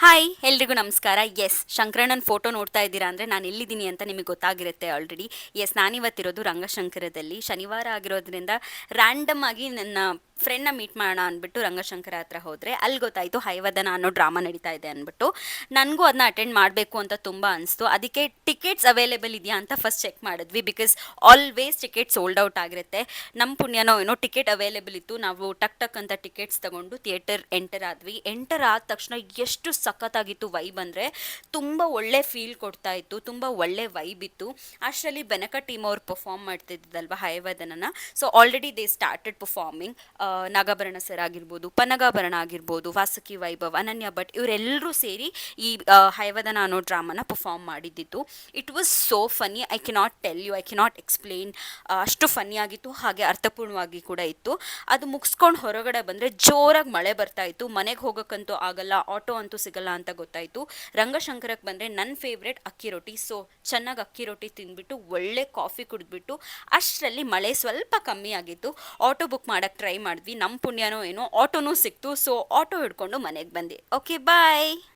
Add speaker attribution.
Speaker 1: Hi ಎಲ್ರಿಗೂ ನಮಸ್ಕಾರ. S, ಶಂಕರಣ್ಣನ photo ನೋಡ್ತಾ ಇದ್ದೀರಾ ಅಂದರೆ ನಾನು ಎಲ್ಲಿದ್ದೀನಿ ಅಂತ ನಿಮಗೆ ಗೊತ್ತಾಗಿರುತ್ತೆ ಆಲ್ರೆಡಿ. ಎಸ್, ನಾನಿವತ್ತಿರೋದು ರಂಗಶಂಕರದಲ್ಲಿ. ಶನಿವಾರ ಆಗಿರೋದ್ರಿಂದ ರ್ಯಾಂಡಮ್ ಆಗಿ ನನ್ನ ಫ್ರೆಂಡ್ನ ಮೀಟ್ ಮಾಡೋಣ ಅಂದ್ಬಿಟ್ಟು ರಂಗಶಂಕರ ಹತ್ರ ಹೋದರೆ ಅಲ್ಲಿ ಗೊತ್ತಾಯಿತು ಹೈವದನ ಅನ್ನೋ ಡ್ರಾಮಾ ನಡೀತಾ ಇದೆ ಅಂದ್ಬಿಟ್ಟು. ನನಗೂ ಅದನ್ನ ಅಟೆಂಡ್ ಮಾಡಬೇಕು ಅಂತ ತುಂಬ ಅನಿಸ್ತು. ಅದಕ್ಕೆ ಟಿಕೆಟ್ಸ್ ಅವೈಲೇಬಲ್ ಇದೆಯಾ ಅಂತ ಫಸ್ಟ್ ಚೆಕ್ ಮಾಡಿದ್ವಿ, because always ticket sold out ಆಗಿರುತ್ತೆ. ನಮ್ಮ ಪುಣ್ಯನೋ ಏನೋ ಟಿಕೆಟ್ ಅವೈಲೇಬಲ್ ಇತ್ತು. ನಾವು ಟಕ್ ಟಕ್ ಅಂತ ಟಿಕೆಟ್ಸ್ ತಗೊಂಡು ಥಿಯೇಟರ್ ಎಂಟರ್ ಆದ್ವಿ. ಎಂಟರ್ ಆದ ತಕ್ಷಣ ಎಷ್ಟು ಸಖತ್ತಾಗಿತ್ತು ವೈಬ್ ಅಂದರೆ ತುಂಬ ಒಳ್ಳೆ ಫೀಲ್ ಕೊಡ್ತಾ ಇತ್ತು, ತುಂಬ ಒಳ್ಳೆ ವೈಬ್ ಇತ್ತು. ಅಷ್ಟರಲ್ಲಿ ಬೆನಕ ಟೀಮ್ ಅವ್ರು ಪರ್ಫಾರ್ಮ್ ಮಾಡ್ತಿದ್ದಲ್ವ ಹಯವದನನ. So already they started performing. Nagabharana sir ಆಗಿರ್ಬೋದು, ಪನ್ನಗಾಭರಣ ಆಗಿರ್ಬೋದು, ವಾಸುಕಿ ವೈಭವ್, ಅನನ್ಯ ಭಟ್ ಇವರೆಲ್ಲರೂ ಸೇರಿ ಈ ಹಯವದನ ಅನ್ನೋ ಡ್ರಾಮಾನ ಪರ್ಫಾರ್ಮ್ ಮಾಡಿದ್ದಿತ್ತು. It was so funny. I cannot tell you, I cannot explain. ಅಷ್ಟು ಫನಿ ಆಗಿತ್ತು, ಹಾಗೆ ಅರ್ಥಪೂರ್ಣವಾಗಿ ಕೂಡ ಇತ್ತು. ಅದು ಮುಗಿಸ್ಕೊಂಡು ಹೊರಗಡೆ ಬಂದರೆ ಜೋರಾಗಿ ಮಳೆ ಬರ್ತಾ ಇತ್ತು. ಮನೆಗೆ ಹೋಗೋಕ್ಕಂತೂ ಆಗಲ್ಲ, ಆಟೋ ಅಂತೂ ಸಿಗಲ್ಲ ಅಂತ ಗೊತ್ತಾಯಿತು. ರಂಗಶಂಕರಕ್ಕೆ ಬಂದರೆ ನನ್ನ ಫೇವ್ರೇಟ್ ಅಕ್ಕಿ ರೊಟ್ಟಿ. ಸೊ ಚೆನ್ನಾಗಿ ಅಕ್ಕಿ ರೊಟ್ಟಿ ತಿಂದ್ಬಿಟ್ಟು ಒಳ್ಳೆ ಕಾಫಿ ಕುಡಿದ್ಬಿಟ್ಟು ಅಷ್ಟರಲ್ಲಿ ಮಳೆ ಸ್ವಲ್ಪ ಕಮ್ಮಿ ಆಗಿತ್ತು. ಆಟೋ ಬುಕ್ ಮಾಡೋಕ್ಕೆ ಟ್ರೈ ಮಾಡಿದ್ವಿ. ನಮ್ಮ ಪುಣ್ಯನೋ ಏನೋ ಆಟೋನೂ ಸಿಕ್ತು. ಸೊ ಆಟೋ ಹಿಡ್ಕೊಂಡು ಮನೆಗೆ ಬಂದೆ. ಓಕೆ, ಬಾಯ್.